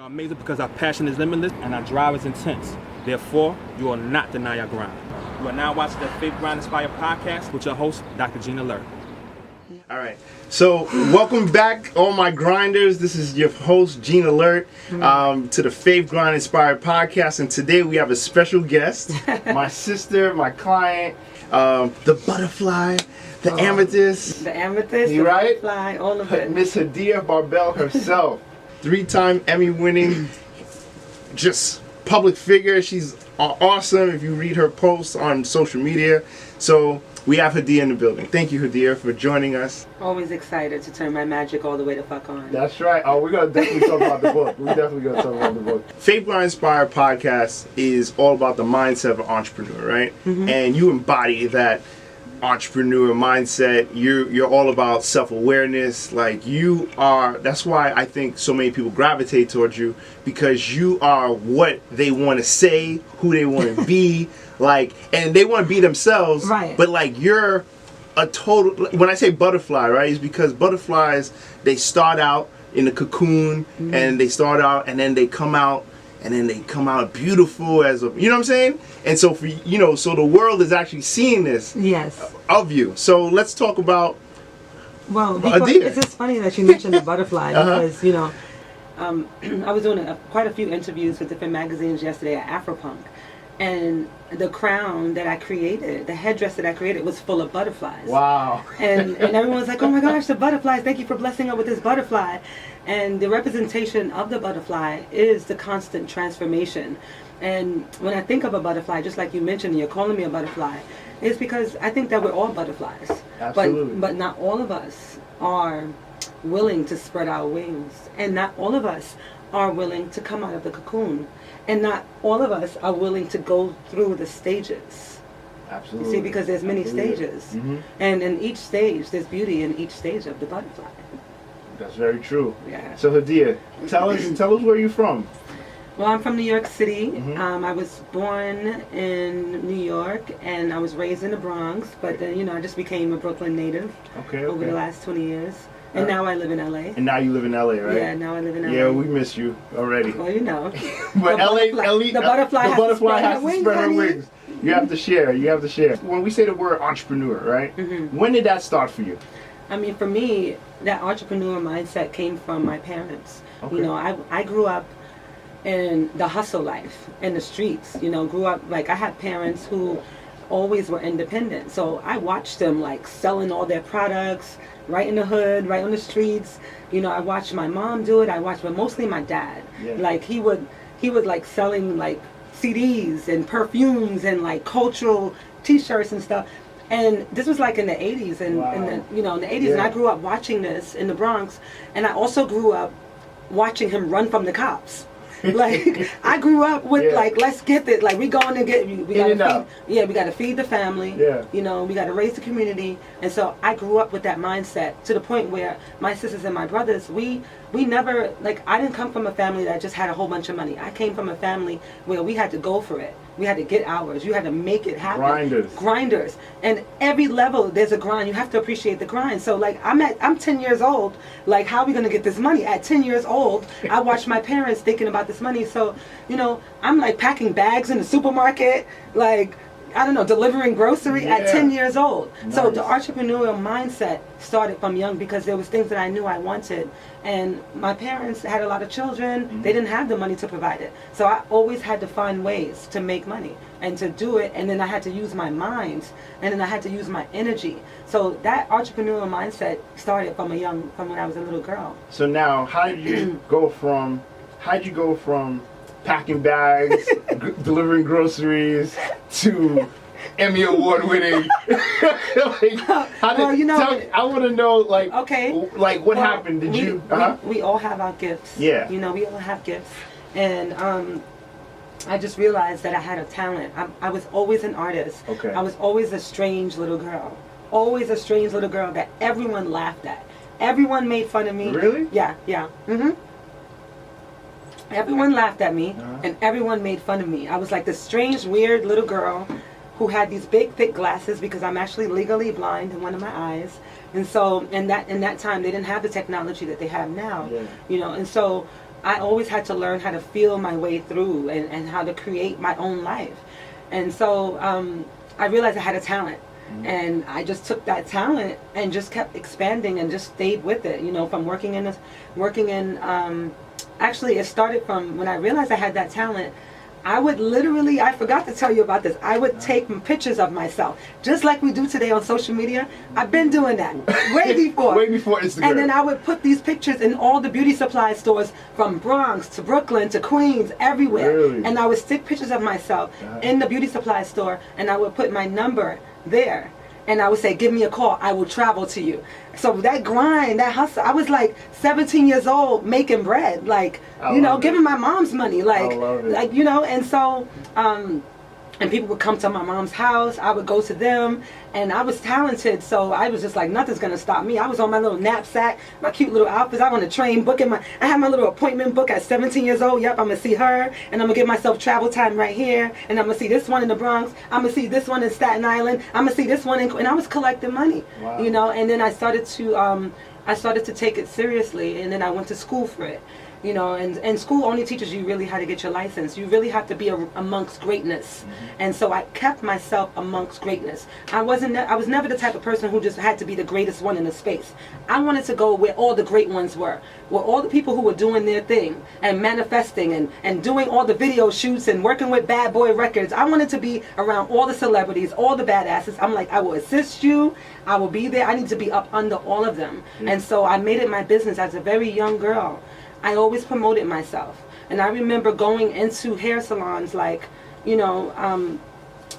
I'm amazing because our passion is limitless and our drive is intense. Therefore, you will not deny your grind. You are now watching the Faith Grind Inspired podcast with your host, Dr. Gene Alerte. All right. So, welcome back, all my grinders. This is your host, Gene Alert, to the Faith Grind Inspired podcast. And today we have a special guest, my sister, my client, the butterfly, the amethyst. The amethyst, you the right? butterfly, all of it. Miss Hadiiya Barbel herself. 3-time Emmy winning, just public figure. She's awesome if you read her posts on social media. So we have Hadiiya in the building. Thank you, Hadiiya, for joining us. Always excited to turn my magic all the way the fuck on. That's right. Oh, we're going to definitely talk about the book. We're definitely going to talk about the book. Faith Grind Inspired podcast is all about the mindset of an entrepreneur, right? Mm-hmm. And you embody that entrepreneur mindset. You're all about self-awareness. Like, you are, that's why I think so many people gravitate towards you, because you are what they want to say, who they want to be, like, and they want to be themselves, right? But like, you're a total, when I say butterfly, right, it's because butterflies, they start out in the cocoon, and they start out and then they come out, and then they come out beautiful as a, you know what I'm saying? And so for, you know, so the world is actually seeing this of you. So let's talk about it's just funny that you mentioned the butterfly because, you know, I was doing quite a few interviews with different magazines yesterday at Afropunk, and the crown that I created, the headdress that I created, was full of butterflies. Wow. And everyone was like, oh my gosh, the butterflies, thank you for blessing us with this butterfly. And the representation of the butterfly is the constant transformation. And when I think of a butterfly, just like you mentioned, you're calling me a butterfly, it's because I think that we're all butterflies. Absolutely. But not all of us are willing to spread our wings. And not all of us are willing to come out of the cocoon. And not all of us are willing to go through the stages. Absolutely. You see, because there's many stages. Mm-hmm. And in each stage, there's beauty in each stage of the butterfly. That's very true. Yeah. So Hadiiya, tell us where you're from. Well, I'm from New York City. I was born in New York, and I was raised in the Bronx. But then, you know, I just became a Brooklyn native over the last 20 years. And now I live in LA. And now you live in LA, right? Yeah, now I live in LA. Yeah, we miss you already. Well, you know. But the butterfly has to spread her wings. You have to share. You have to share. When we say the word entrepreneur, right? When did that start for you? I mean, for me, that entrepreneur mindset came from my parents. Okay. You know, I grew up in the hustle life, in the streets. You know, grew up, like, I had parents who always were independent. So I watched them, like, selling all their products right in the hood, right on the streets. You know, I watched my mom do it. But mostly my dad. Yeah. Like, he would like selling, like, CDs and perfumes and, like, cultural T-shirts and stuff. And this was like in the 80s, and in the 80s, and I grew up watching this in the Bronx, and I also grew up watching him run from the cops. Like, I grew up with like, let's get this, like, we going to get, we gotta feed the family, you know, we gotta raise the community. And so I grew up with that mindset to the point where my sisters and my brothers, we never, like, I didn't come from a family that just had a whole bunch of money. I came from a family where we had to go for it. We had to get ours. You had to make it happen. Grinders. And every level, there's a grind. You have to appreciate the grind. So, like, I'm 10 years old. Like, how are we going to get this money? At 10 years old, I watched my parents thinking about this money. So, you know, I'm, like, packing bags in the supermarket. Like, I don't know, delivering grocery at 10 years old. Nice. So the entrepreneurial mindset started from young because there was things that I knew I wanted. And my parents had a lot of children. They didn't have the money to provide it. So I always had to find ways to make money and to do it. And then I had to use my mind, and then I had to use my energy. So that entrepreneurial mindset started from when I was a little girl. So now, how did you go from packing bags, delivering groceries, to Emmy Award winning? I want to know, like, what happened? We all have our gifts. Yeah. You know, we all have gifts. And I just realized that I had a talent. I was always an artist. Okay. I was always a strange little girl. Always a strange little girl that everyone laughed at. Everyone made fun of me. Really? Yeah. Everyone laughed at me, and everyone made fun of me. I was like this strange, weird little girl who had these big, thick glasses because I'm actually legally blind in one of my eyes. And so, in that time, they didn't have the technology that they have now, you know. And so, I always had to learn how to feel my way through and how to create my own life. And so I realized I had a talent. And I just took that talent and just kept expanding and just stayed with it, you know, from actually it started from when I realized I had that talent. I would literally, I forgot to tell you about this, I would take pictures of myself, just like we do today on social media. I've been doing that way before. Way before Instagram. And then I would put these pictures in all the beauty supply stores from Bronx to Brooklyn to Queens, everywhere. Really? And I would stick pictures of myself in the beauty supply store, and I would put my number there. And I would say, give me a call, I will travel to you. So that grind, that hustle, I was like 17 years old making bread, like, you know, giving my mom's money, like, you know, and so, and people would come to my mom's house, I would go to them, and I was talented, so I was just like, nothing's gonna stop me. I was on my little knapsack, my cute little outfits, I was on a train booking I had my little appointment book at 17 years old, yep, I'm gonna see her, and I'm gonna give myself travel time right here, and I'm gonna see this one in the Bronx, I'm gonna see this one in Staten Island, I'm gonna see this one and I was collecting money, you know, and then I started to take it seriously, and then I went to school for it. You know, and school only teaches you really how to get your license. You really have to be amongst greatness. And so I kept myself amongst greatness. I was never the type of person who just had to be the greatest one in the space. I wanted to go where all the great ones were, where all the people who were doing their thing and manifesting and doing all the video shoots and working with Bad Boy Records. I wanted to be around all the celebrities, all the badasses. I'm like, I will assist you. I will be there. I need to be up under all of them. And so I made it my business as a very young girl. I always promoted myself. And I remember going into hair salons like, you know,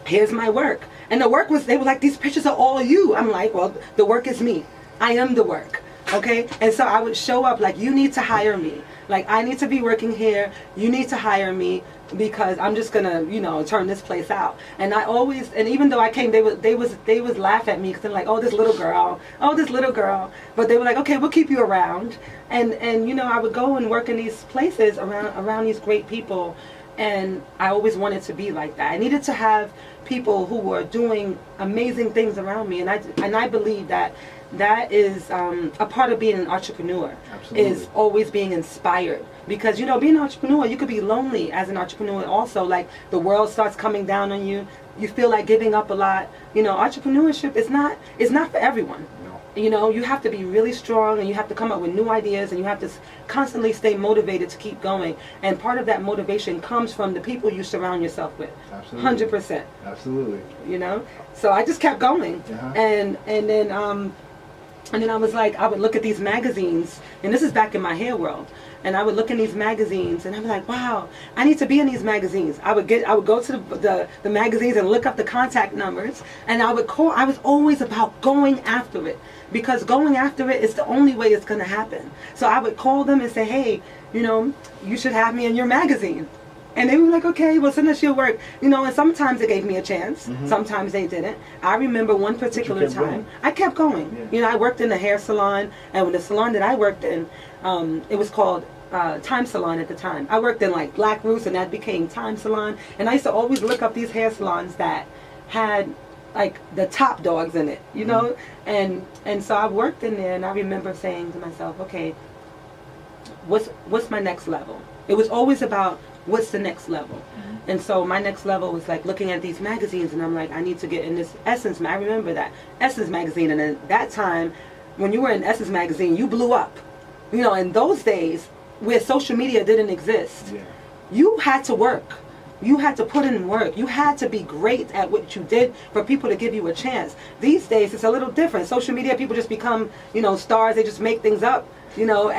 here's my work. And the work was, they were like, these pictures are all you. I'm like, well, the work is me. I am the work. Okay? And so I would show up like, you need to hire me. Like, I need to be working here. You need to hire me because I'm just gonna, you know, turn this place out. And I always, and even though I came, they would laugh at me because they're like, oh, this little girl. But they were like, okay, we'll keep you around. And you know, I would go and work in these places around these great people. And I always wanted to be like that. I needed to have people who were doing amazing things around me. And I believe that is a part of being an entrepreneur. Absolutely. Is always being inspired, because you know, being an entrepreneur, you could be lonely as an entrepreneur also. Like, the world starts coming down on you, you feel like giving up a lot. You know, entrepreneurship is not for everyone. No. You know, you have to be really strong, and you have to come up with new ideas, and you have to constantly stay motivated to keep going. And part of that motivation comes from the people you surround yourself with. Absolutely. 100%. Absolutely. You know, so I just kept going. And then I was like, I would look at these magazines, and this is back in my hair world, and I would look in these magazines, and I'd be like, wow, I need to be in these magazines. I would go to the magazines and look up the contact numbers, and I would call. I was always about going after it, because going after it is the only way it's going to happen. So I would call them and say, hey, you know, you should have me in your magazine. And they were like, okay, well, send us your work. You know, and sometimes they gave me a chance. Sometimes they didn't. I remember one particular time, I kept going. Yeah. You know, I worked in a hair salon, and with the salon that I worked in, it was called Time Salon at the time. I worked in like Black Roots, and that became Time Salon. And I used to always look up these hair salons that had like the top dogs in it, you know? And so I worked in there, and I remember saying to myself, okay, what's my next level? It was always about, what's the next level? And so my next level was like looking at these magazines, and I'm like, I need to get in this Essence. I remember that Essence magazine, and at that time, when you were in Essence magazine, you blew up. You know, in those days, where social media didn't exist, you had to work. You had to put in work. You had to be great at what you did for people to give you a chance. These days, it's a little different. Social media, people just become, you know, stars. They just make things up. You know,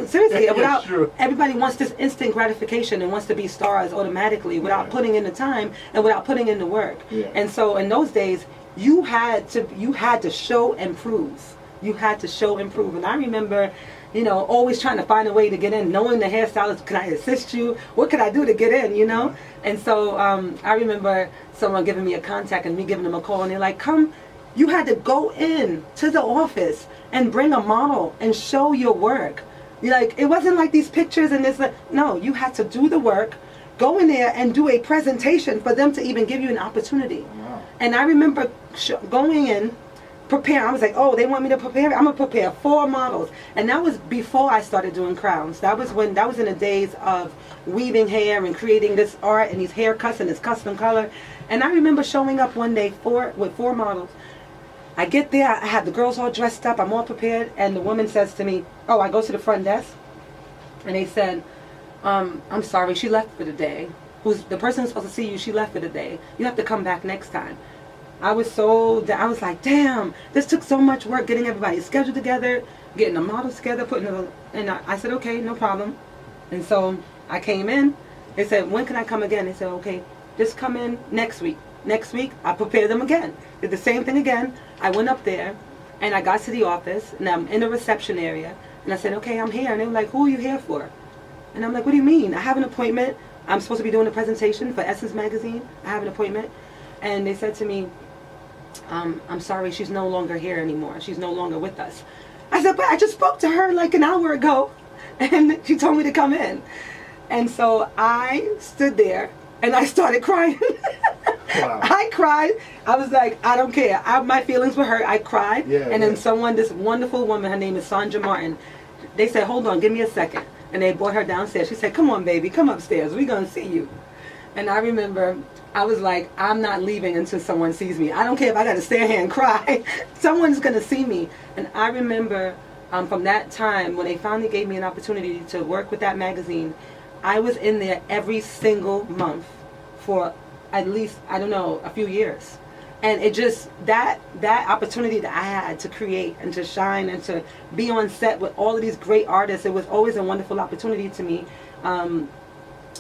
seriously, without, everybody wants this instant gratification and wants to be stars automatically without putting in the time and without putting in the work. And so in those days, you had to show and prove. You had to show and prove. And I remember, you know, always trying to find a way to get in, knowing the hairstylist, can I assist you? What could I do to get in, you know? And so I remember someone giving me a contact and me giving them a call, and they're like, come. You had to go in to the office and bring a model and show your work. Like, it wasn't like these pictures and this. No, you had to do the work, go in there and do a presentation for them to even give you an opportunity. Wow. And I remember going in prepare. I was like, oh, they want me to prepare. I'm gonna prepare 4 models, and that was before I started doing crowns. That was in the days of weaving hair and creating this art and these haircuts and this custom color. And I remember showing up one day with 4 models. I get there, I have the girls all dressed up, I'm all prepared, and the woman says to me, oh, I go to the front desk, and they said, I'm sorry, she left for the day. The person who's supposed to see you, she left for the day. You have to come back next time. I was like, damn, this took so much work getting everybody's schedule together, getting the models together, and I said, okay, no problem. And so I came in. They said, when can I come again? They said, okay, just come in next week. Next week, I prepared them again. Did the same thing again. I went up there, and I got to the office, and I'm in the reception area, and I said, okay, I'm here. And they were like, who are you here for? And I'm like, what do you mean? I have an appointment. I'm supposed to be doing a presentation for Essence Magazine. I have an appointment. And they said to me, I'm sorry, she's no longer here anymore. She's no longer with us. I said, but I just spoke to her like an hour ago, and she told me to come in. And so I stood there, and I started crying. Wow. I cried. I was like, I don't care. My feelings were hurt. I cried. Yeah, and then this wonderful woman, her name is Sandra Martin, they said, hold on, give me a second. And they brought her downstairs. She said, come on, baby, come upstairs. We're going to see you. And I remember, I was like, I'm not leaving until someone sees me. I don't care if I got to stand here and cry. Someone's going to see me. And I remember from that time, when they finally gave me an opportunity to work with that magazine, I was in there every single month for at least, I don't know, a few years. And it just, that opportunity that I had to create and to shine and to be on set with all of these great artists, it was always a wonderful opportunity to me. And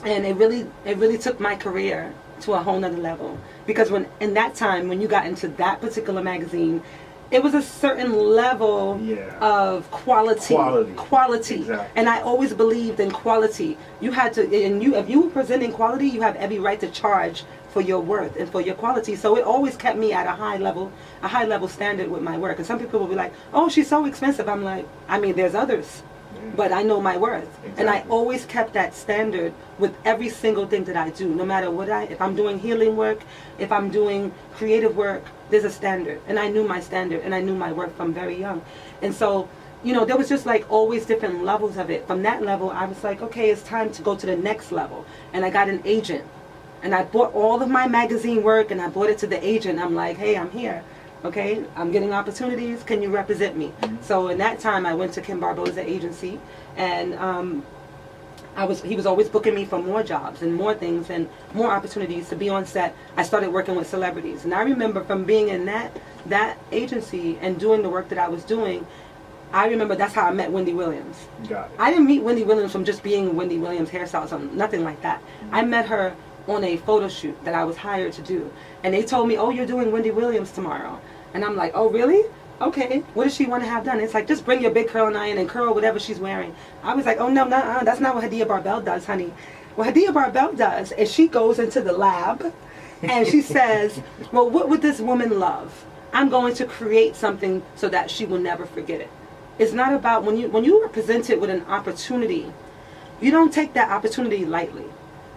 it really took my career to a whole nother level. Because in that time, when you got into that particular magazine, it was a certain level of quality. Exactly. And I always believed in quality. You had to, if you were presenting quality, you have every right to charge for your worth and for your quality. So it always kept me at a high level standard with my work. And some people will be like, oh, she's so expensive. I'm like, I mean, there's others, but I know my worth. Exactly. And I always kept that standard with every single thing that I do. No matter if I'm doing healing work, if I'm doing creative work, there's a standard. And I knew my standard, and I knew my work from very young. And so, there was just like always different levels of it. From that level, I was like, okay, it's time to go to the next level. And I got an agent. And I bought all of my magazine work, and I brought it to the agent. I'm like, hey, I'm here. Okay, I'm getting opportunities. Can you represent me? Mm-hmm. So in that time, I went to Kim Barbel's agency, and he was always booking me for more jobs and more things and more opportunities to be on set. I started working with celebrities, and I remember from being in that agency and doing the work that I was doing, I remember that's how I met Wendy Williams. Got it. I didn't meet Wendy Williams from just being Wendy Williams hairstylist, or nothing like that. Mm-hmm. I met her on a photo shoot that I was hired to do, and they told me, oh, you're doing Wendy Williams tomorrow. And I'm like, oh, really? Okay, what does she want to have done? It's like, just bring your big curling iron and curl whatever she's wearing. I was like, oh, no, that's not what Hadiiya Barbel does, honey. What Hadiiya Barbel does is she goes into the lab and she says, well, what would this woman love? I'm going to create something so that she will never forget it. It's not about, when you are presented with an opportunity, you don't take that opportunity lightly.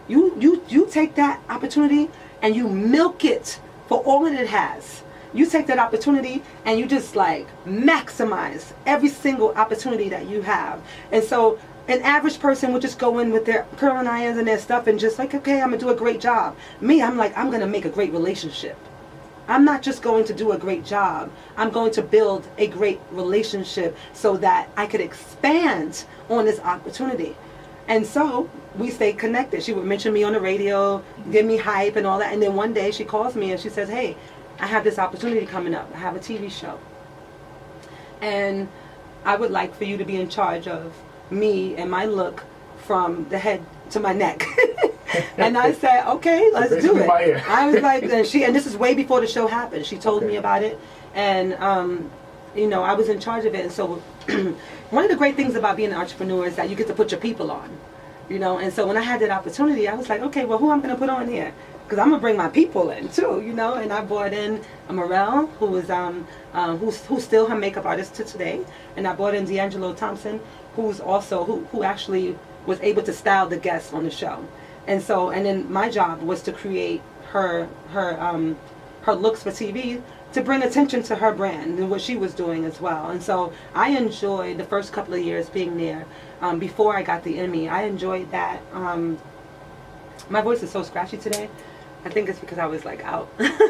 You take that opportunity and you milk it for all that it has. You take that opportunity and you just like maximize every single opportunity that you have. And so an average person would just go in with their curling irons and their stuff and just like, okay, I'm gonna do a great job. Me, I'm like, I'm gonna make a great relationship. I'm not just going to do a great job. I'm going to build a great relationship so that I could expand on this opportunity. And so we stayed connected. She would mention me on the radio, give me hype and all that. And then one day she calls me and she says, hey, I have this opportunity coming up. I have a TV show. And I would like for you to be in charge of me and my look from the head to my neck. And I said, okay, let's do it. I was like, and this is way before the show happened. She told me about it. And, I was in charge of it. And so one of the great things about being an entrepreneur is that you get to put your people on, And so when I had that opportunity, I was like, okay, well, who I'm going to put on here? Because I'm gonna bring my people in too, And I brought in Morel, who was who's still her makeup artist to today, and I brought in D'Angelo Thompson, who's also who actually was able to style the guests on the show, and then my job was to create her looks for TV, to bring attention to her brand and what she was doing as well. And so I enjoyed the first couple of years being there. Before I got the Emmy, I enjoyed that. My voice is so scratchy today. I think it's because I was like out.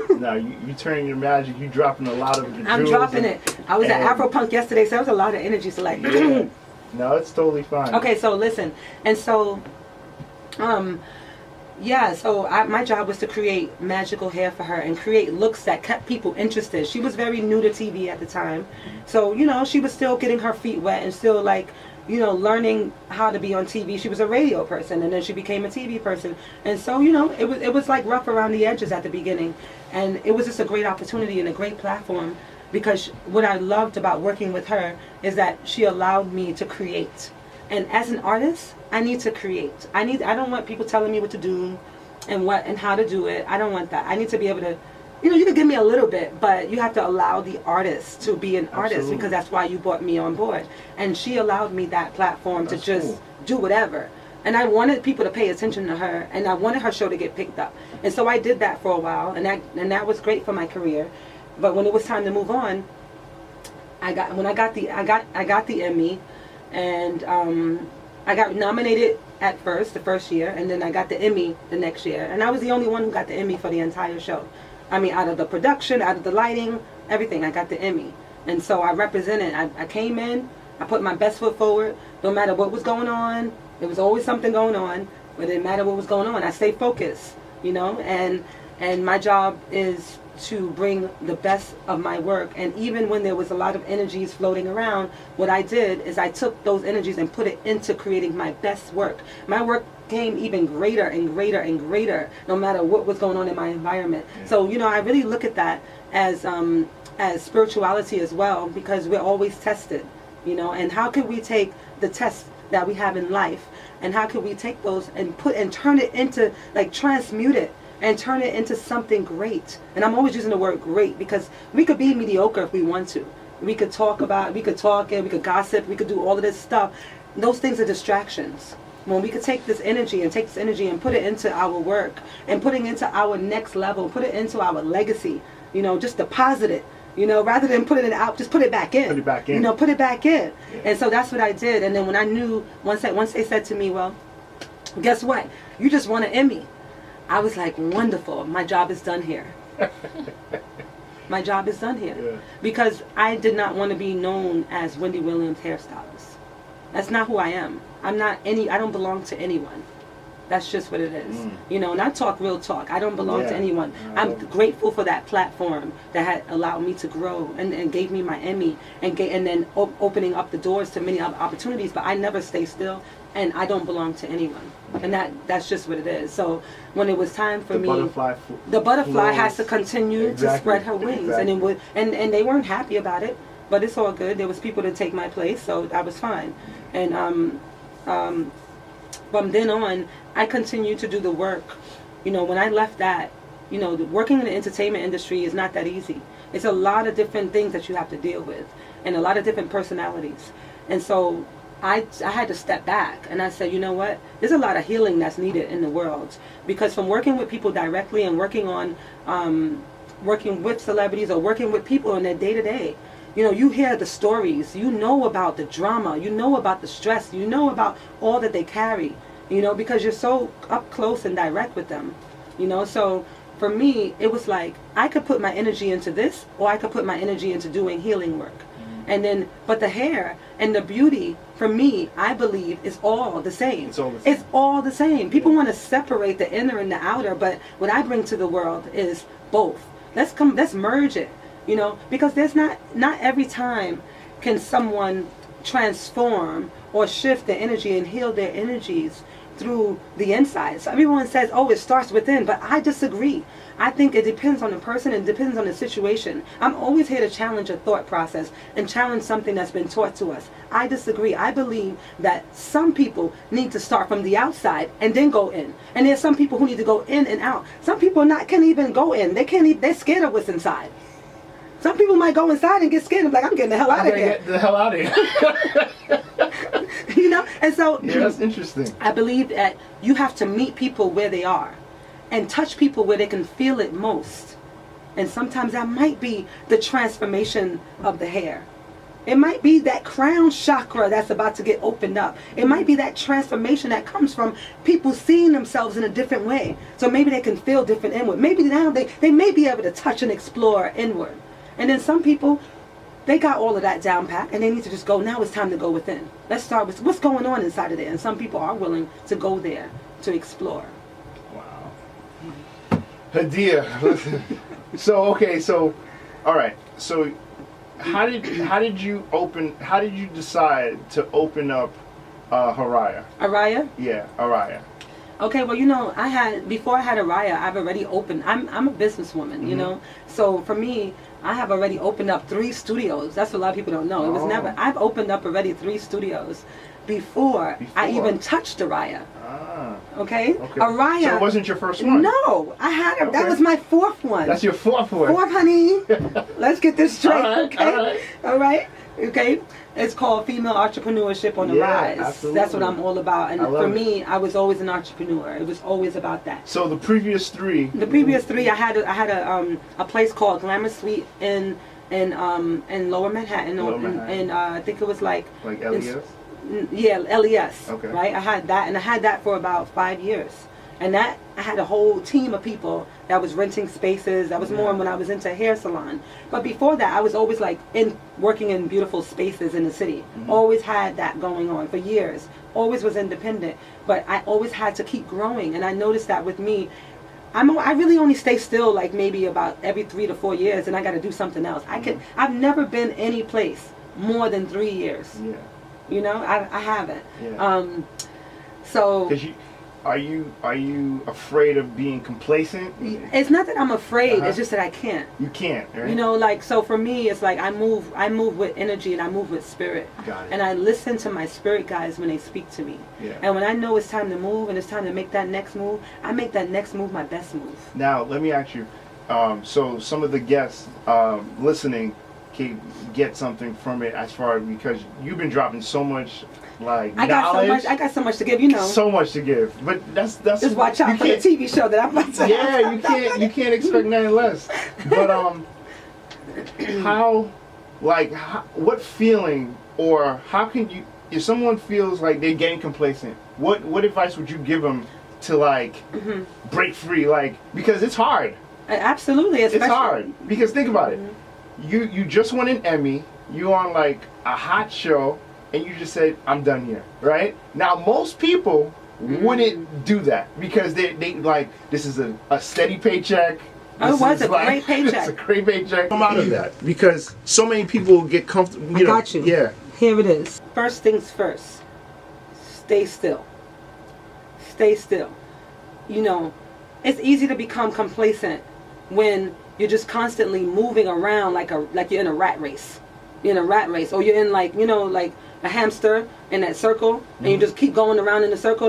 No, you turning your magic. You dropping a lot of the I'm dropping it. I was at Afropunk yesterday, so there was a lot of energy. So like, yeah. No, it's totally fine. Okay, so listen, and so, yeah, so my job was to create magical hair for her and create looks that kept people interested. She was very new to TV at the time, so you know she was still getting her feet wet and still like, you know, learning how to be on TV. She was a radio person, and then she became a TV person. And so, you know, it was like rough around the edges at the beginning. And it was just a great opportunity and a great platform, because what I loved about working with her is that she allowed me to create. And as an artist, I need to create. I don't want people telling me what to do and how to do it. I don't want that. I need to be able to, you know, you can give me a little bit, but you have to allow the artist to be an artist. Absolutely. Because that's why you brought me on board. And she allowed me that platform to just do whatever. And I wanted people to pay attention to her, and I wanted her show to get picked up. And so I did that for a while, and that was great for my career. But when it was time to move on, I got the Emmy, and I got nominated at the first year, and then I got the Emmy the next year. And I was the only one who got the Emmy for the entire show. I mean, out of the production, out of the lighting, everything, I got the Emmy. And so I represented. I came in, I put my best foot forward, no matter what was going on. There was always something going on, but it didn't matter what was going on. I stayed focused, you know, and my job is to bring the best of my work. And even when there was a lot of energies floating around, what I did is I took those energies and put it into creating my best work. My work became even greater and greater and greater, no matter what was going on in my environment. So, you know, I really look at that as spirituality as well, because we're always tested, you know. And how can we take the tests that we have in life, and how can we take those and turn it into, like, transmute it and turn it into something great? And I'm always using the word great, because we could be mediocre if we want to. We could talk and we could gossip, we could do all of this stuff. Those things are distractions. When we could take this energy and put it into our work, and putting into our next level, put it into our legacy, you know, just deposit it, you know, rather than putting it out, just put it back in. Put it back in. You know, put it back in. Yeah. And so that's what I did. And then when I knew, once they said to me, well, guess what? You just won an Emmy. I was like, wonderful. My job is done here. My job is done here. Yeah. Because I did not want to be known as Wendy Williams hairstylist. That's not who I am. I don't belong to anyone. That's just what it is. You know, and I talk real talk. I don't belong to anyone. I'm grateful for that platform that had allowed me to grow and gave me my Emmy and then opening up the doors to many other opportunities. But I never stay still, and I don't belong to anyone. And that's just what it is. So when it was time for me, the butterfly has to continue to spread her wings. Exactly. And they weren't happy about it, but it's all good. There was people to take my place, so I was fine. And from then on, I continued to do the work. You know, when I left that, you know, working in the entertainment industry is not that easy. It's a lot of different things that you have to deal with, and a lot of different personalities. And so I had to step back, and I said, you know what? There's a lot of healing that's needed in the world, because from working with people directly and working with celebrities or working with people in their day-to-day, you know, you hear the stories, you know about the drama, you know about the stress, you know about all that they carry, you know, because you're so up close and direct with them, you know. So for me, it was like, I could put my energy into this, or I could put my energy into doing healing work. And then, but the hair and the beauty, for me, I believe, is all the same. It's all the same. People want to separate the inner and the outer, but what I bring to the world is both. Let's merge it, you know, because there's not every time can someone transform or shift their energy and heal their energies through the inside. So everyone says, oh, it starts within, but I disagree. I think it depends on the person and depends on the situation. I'm always here to challenge a thought process and challenge something that's been taught to us. I disagree. I believe that some people need to start from the outside and then go in. And there's some people who need to go in and out. Some people can't even go in. They're scared of what's inside. Some people might go inside and get scared and be like, I'm getting the hell out of here. Get the hell out of here. You know, and so yeah, that's interesting. I believe that you have to meet people where they are and touch people where they can feel it most. And sometimes that might be the transformation of the hair. It might be that crown chakra that's about to get opened up. It might be that transformation that comes from people seeing themselves in a different way. So maybe they can feel different inward. Maybe now they may be able to touch and explore inward. And then some people, they got all of that down pat and they need to just go, now it's time to go within. Let's start with what's going on inside of there. And some people are willing to go there to explore. Wow. Hadiiya, listen. So all right. So how did you decide to open up Hadiiya? Araya? Yeah, Hadiiya. Okay, well, before I had Araya, I've already opened, I'm a businesswoman, you know? So for me, I have already opened up 3 studios. That's what a lot of people don't know. It was never, I've opened up already 3 studios before I even touched Araya. Okay? Araya. So it wasn't your first one? No, I had her. Okay. That was my 4th one. That's your 4th one? 4th, honey. Let's get this straight, okay? All right? Okay? It's called Female Entrepreneurship on the Rise. Absolutely. That's what I'm all about. And for me, I was always an entrepreneur. It was always about that. So the previous 3? The previous 3, I had a place called Glamour Suite in Lower Manhattan. And I think it was like LES? Yeah, LES. Okay. Right? I had that, and I had that for about 5 years. And that, I had a whole team of people that was renting spaces. That was more when I was into a hair salon. But before that, I was always like working in beautiful spaces in the city. Always had that going on for years. Always was independent. But I always had to keep growing. And I noticed that with me, I really only stay still like maybe about every 3 to 4 years, and I got to do something else. I've never been any place more than 3 years. Yeah. You know, I haven't. Yeah. So. Are you afraid of being complacent? It's not that I'm afraid. It's just that I can't. You can't, right? You know, like, so for me, it's like I move with energy and I move with spirit. Got it. And I listen to my spirit guides when they speak to me. Yeah. And when I know it's time to move and it's time to make that next move, I make that next move my best move. Now, let me ask you. So some of the guests listening can get something from it because you've been dropping so much. I got so much to give, you know. So much to give, but that's just watch out for the TV show that I'm about to. Yeah, you can't expect nothing less. But what feeling or how can you, if someone feels like they're getting complacent, what advice would you give them to break free? Because it's hard. Absolutely, it's hard because think about it. You just won an Emmy. You on a hot show. And you just said, I'm done here, right? Now, most people wouldn't do that because they this is a steady paycheck. It was a great paycheck. It's a great paycheck. I'm out of that because so many people get comfortable. I got you. Yeah. Here it is. First things first. Stay still. Stay still. You know, it's easy to become complacent when you're just constantly moving around like you're in a rat race. You're in a rat race, or you're in a hamster in that circle, and you just keep going around in the circle,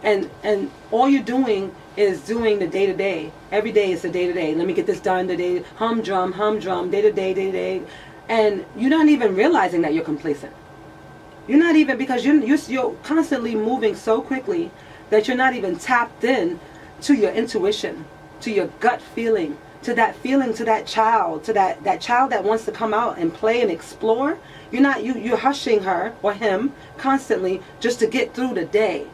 and all you're doing is doing the day-to-day. Every day is the day-to-day. Let me get this done today. Humdrum, day-to-day, and you're not even realizing that you're complacent. You're not even, because you're constantly moving so quickly that you're not even tapped in to your intuition, to your gut feeling, to that child that wants to come out and play and explore. You're hushing her or him constantly just to get through the day.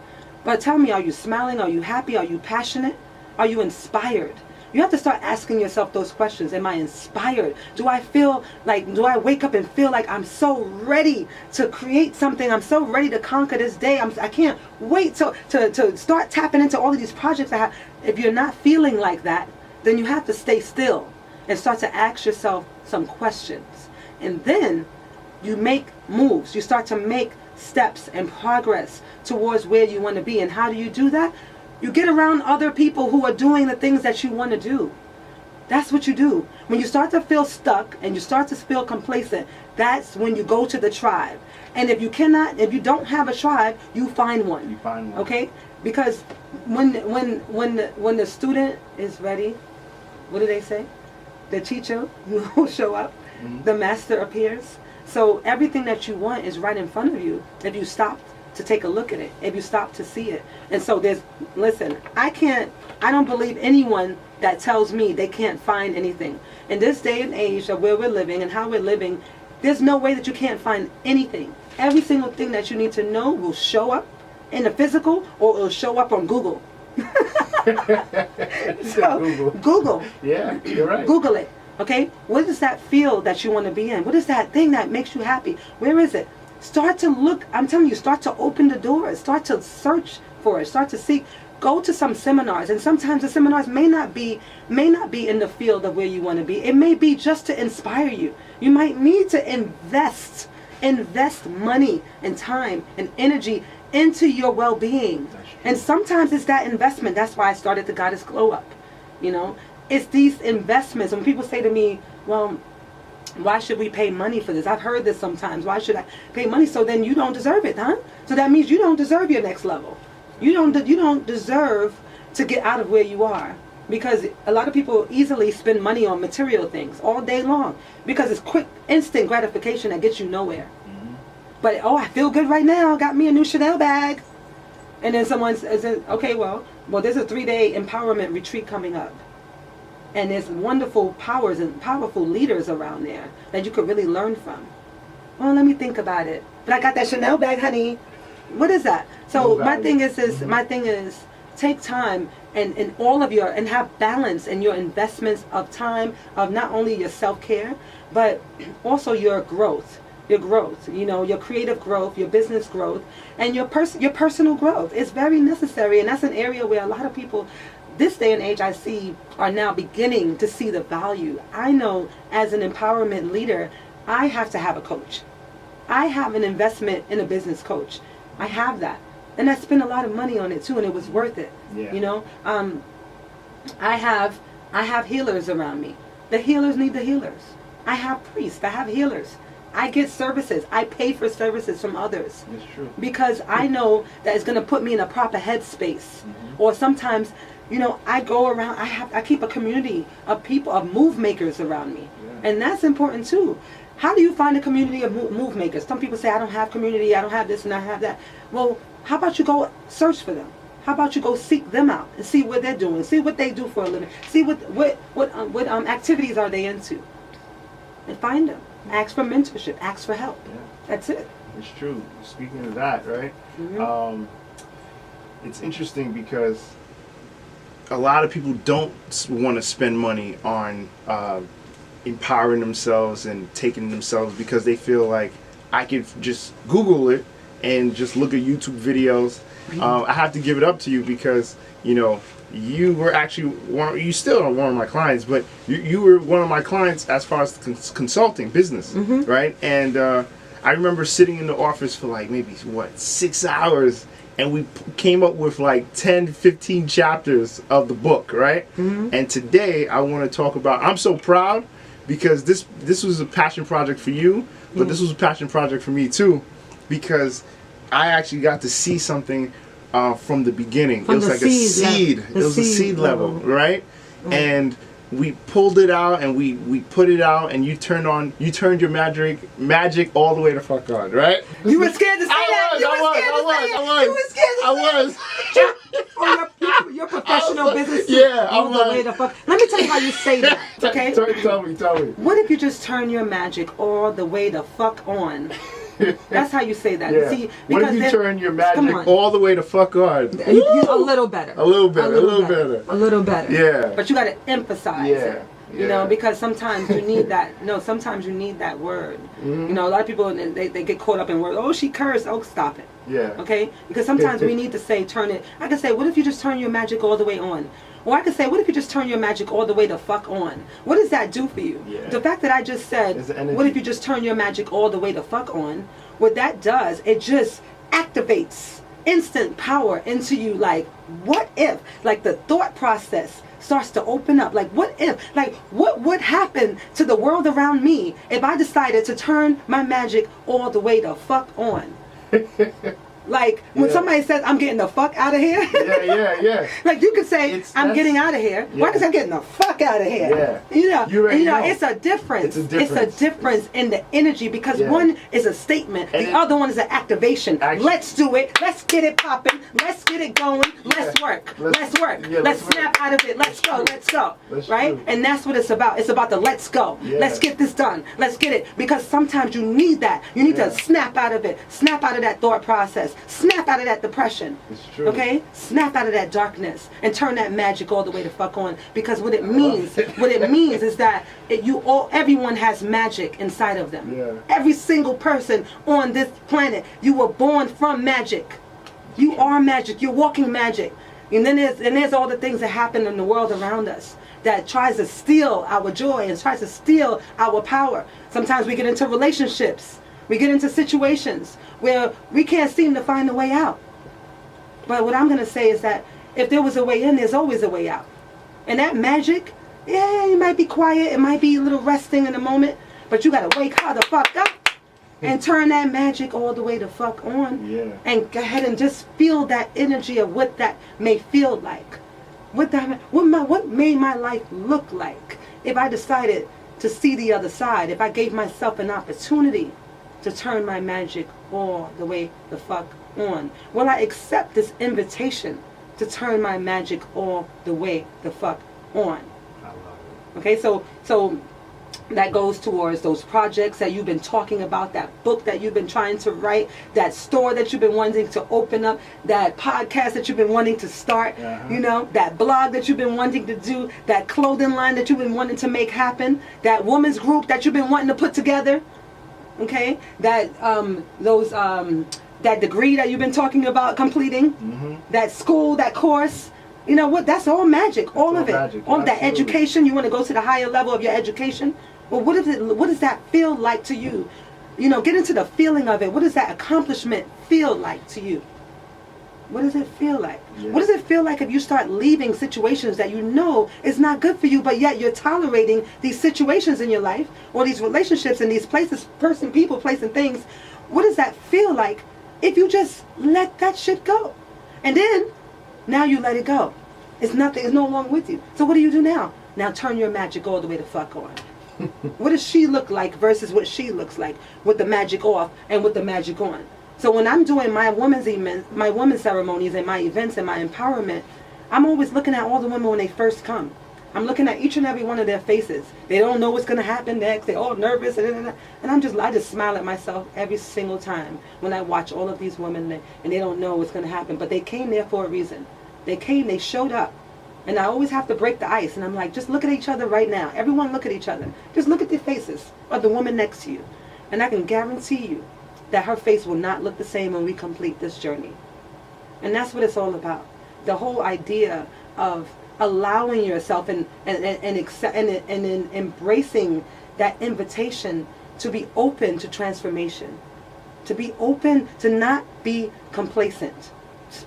But tell me, are you smiling? Are you happy? Are you passionate? Are you inspired? You have to start asking yourself those questions. Am I inspired? Do I wake up and feel like I'm so ready to create something? I'm so ready to conquer this day. I can't wait to start tapping into all of these projects I have. If you're not feeling like that, then you have to stay still and start to ask yourself some questions. And then you make moves. You start to make steps and progress towards where you want to be. And how do you do that? You get around other people who are doing the things that you want to do. That's what you do. When you start to feel stuck and you start to feel complacent, that's when you go to the tribe. And if you don't have a tribe, you find one. You find one. Okay? Because when the student is ready, what do they say? The teacher will show up. The master appears. So everything that you want is right in front of you. If you stopped to take a look at it, if you stop to see it. And so listen, I don't believe anyone that tells me they can't find anything. In this day and age of where we're living and how we're living, there's no way that you can't find anything. Every single thing that you need to know will show up in the physical, or it'll show up on Google. So, Google. Yeah, you're right. Google it. Okay? What is that field that you want to be in? What is that thing that makes you happy? Where is it? Start to look. I'm telling you, start to open the doors. Start to search for it. Start to seek. Go to some seminars, and sometimes the seminars may not be in the field of where you want to be. It may be just to inspire you. You might need to invest money and time and energy into your well-being. And sometimes it's that investment. That's why I started the Goddess Glow Up. You know, it's these investments. When people say to me, well, why should we pay money for this? I've heard this sometimes. Why should I pay money? So then you don't deserve it, huh? So that means you don't deserve your next level. You don't deserve to get out of where you are. Because a lot of people easily spend money on material things all day long. Because it's quick, instant gratification that gets you nowhere. But, oh, I feel good right now. Got me a new Chanel bag. And then someone says, okay, well, there's a 3-day empowerment retreat coming up. And there's wonderful powers and powerful leaders around there that you could really learn from. Well, let me think about it. But I got that Chanel bag, honey. What is that? So my thing is take time and all of and have balance in your investments of time, of not only your self-care, but also your growth. Your growth, you know, your creative growth, your business growth, and your personal growth. It's very necessary, and that's an area where a lot of people, this day and age, I see, are now beginning to see the value. I know as an empowerment leader, I have to have a coach. I have an investment in a business coach. I have that, and I spent a lot of money on it too, and it was worth it. Yeah. You know, I have healers around me. The healers need the healers. I have priests. I have healers. I get services. I pay for services from others. That's true. Because I know that it's going to put me in a proper headspace. Or sometimes, you know, I go around, I keep a community of people, of move makers around me. Yeah. And that's important too. How do you find a community of move makers? Some people say, I don't have community, I don't have this and I have that. Well, how about you go search for them? How about you go seek them out and see what they're doing, see what they do for a living, see what activities are they into, and find them. Ask for mentorship. Ask for help. Yeah. That's it. It's true. Speaking of that, right? It's interesting because a lot of people don't want to spend money on empowering themselves and taking themselves because they feel like I could just Google it and just look at YouTube videos. I have to give it up to you because, you know, you were actually you still are one of my clients, but you were one of my clients as far as consulting business, right? And I remember sitting in the office for like maybe 6 hours, and we came up with like 10, 15 chapters of the book, right? And today I want to talk about. I'm so proud because this was a passion project for you, but this was a passion project for me too, because I actually got to see something. From the beginning, it was like a seed. It was a seed level, right? And we pulled it out and we put it out, and you turned your magic all the way the fuck on, right? You were scared to say that. I was. Your professional business. Yeah, all the way the fuck. Let me tell you how you say that. Okay. Tell me. What if you just turn your magic all the way the fuck on? That's how you say that. Yeah. See, what if you turn your magic all the way to fuck on? A little better. A little better. Yeah. But you got to emphasize it. You know, because sometimes you need that. No, sometimes you need that word. You know, a lot of people they get caught up in words. Oh, she cursed. Oh, stop it. Yeah. Okay. Because sometimes we need to say turn it. I can say, what if you just turn your magic all the way on? Or I could say, what if you just turn your magic all the way the fuck on? What does that do for you? Yeah. The fact that I just said, what if you just turn your magic all the way the fuck on? What that does, it just activates instant power into you. Like, what if? Like, the thought process starts to open up. Like, what if? Like, what would happen to the world around me if I decided to turn my magic all the way the fuck on? Like when somebody says, I'm getting the fuck out of here. Yeah. Like you could say, I'm getting out of here. Why? Because I'm getting the fuck out of here. Yeah. You know, know. it's a difference. It's a difference in the energy, because one is a statement, the other one is an activation. Let's do it. Let's get it popping. Let's get it going. Let's work. Let's work. Let's snap out of it. Let's go. Let's go. Right? And that's what it's about. It's about the let's go. Let's get this done. Let's get it. Because sometimes you need that. You need to snap out of it. Snap out of that thought process. Snap out of that depression. It's true. Okay? Snap out of that darkness and turn that magic all the way the fuck on. Because what it means is that everyone has magic inside of them. Yeah. Every single person on this planet, you were born from magic. You are magic. You're walking magic. And then there's all the things that happen in the world around us that tries to steal our joy and tries to steal our power. Sometimes we get into relationships. We get into situations where we can't seem to find a way out. But what I'm going to say is that if there was a way in, there's always a way out. And that magic, it might be quiet, it might be a little resting in a moment, but you got to wake the fuck up and turn that magic all the way the fuck on. Yeah. And go ahead and just feel that energy of what that may feel like. What made my life look like if I decided to see the other side, if I gave myself an opportunity to turn my magic all the way the fuck on. Will I accept this invitation to turn my magic all the way the fuck on? I love it. Okay, so that goes towards those projects that you've been talking about, that book that you've been trying to write, that store that you've been wanting to open up, that podcast that you've been wanting to start, you know, that blog that you've been wanting to do, that clothing line that you've been wanting to make happen, that women's group that you've been wanting to put together. Okay, that that degree that you've been talking about completing, that school, that course, you know what? That's all magic, all of it. Magic. All that education. You want to go to the higher level of your education. Well, what does that feel like to you? You know, get into the feeling of it. What does that accomplishment feel like to you? What does it feel like? Yeah. What does it feel like if you start leaving situations that you know is not good for you, but yet you're tolerating these situations in your life, or these relationships and these places, people, place, and things? What does that feel like if you just let that shit go? And then, now you let it go. It's nothing, it's no longer with you. So what do you do now? Now turn your magic all the way the fuck on. What does she look like versus what she looks like, with the magic off and with the magic on? So when I'm doing my women's ceremonies and my events and my empowerment, I'm always looking at all the women when they first come. I'm looking at each and every one of their faces. They don't know what's going to happen next. They're all nervous. And I just smile at myself every single time when I watch all of these women and they don't know what's going to happen. But they came there for a reason. They came, they showed up. And I always have to break the ice. And I'm like, just look at each other right now. Everyone look at each other. Just look at the faces of the woman next to you. And I can guarantee you that her face will not look the same when we complete this journey. And that's what it's all about. The whole idea of allowing yourself and embracing that invitation to be open to transformation, to be open to not be complacent,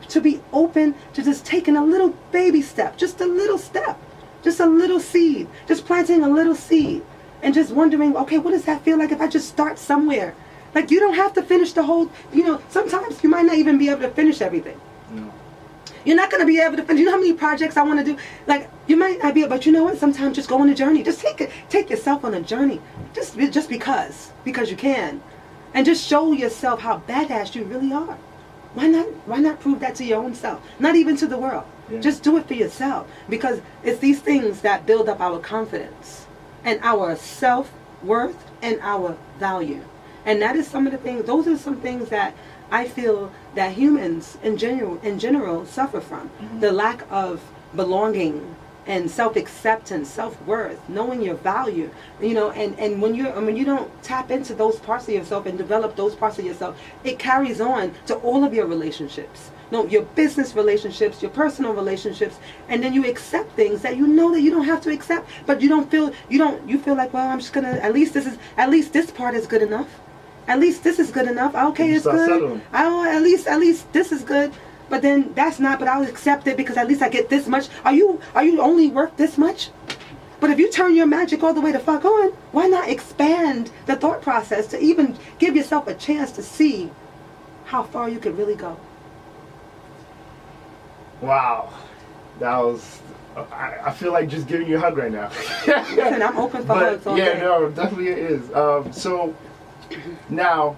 to be open to just taking a little baby step, just a little step, just a little seed, just planting a little seed, and just wondering, okay, what does that feel like if I just start somewhere? Like, you don't have to finish the whole, sometimes you might not even be able to finish everything. No. You're not going to be able to finish. You know how many projects I want to do? Like, you might not be able, but you know what? Sometimes just go on a journey. Just take yourself on a journey. Just because you can. And just show yourself how badass you really are. Why not prove that to your own self? Not even to the world. Yeah. Just do it for yourself. Because it's these things that build up our confidence and our self-worth and our value. And that is some of the things, those are some things that I feel that humans in general suffer from. Mm-hmm. The lack of belonging and self-acceptance, self-worth, knowing your value, and when you don't tap into those parts of yourself and develop those parts of yourself, it carries on to all of your relationships. Your business relationships, your personal relationships, and then you accept things that you know that you don't have to accept, but you feel like, well, I'm just gonna, at least this part is good enough. At least this is good enough. Okay, it's good. Settling. At least this is good. But then that's not, but I'll accept it because at least I get this much. Are you only worth this much? But if you turn your magic all the way the fuck on, why not expand the thought process to even give yourself a chance to see how far you could really go. Wow. That was... I feel like just giving you a hug right now. Listen, I'm open for hugs all day. No, definitely it is. So now,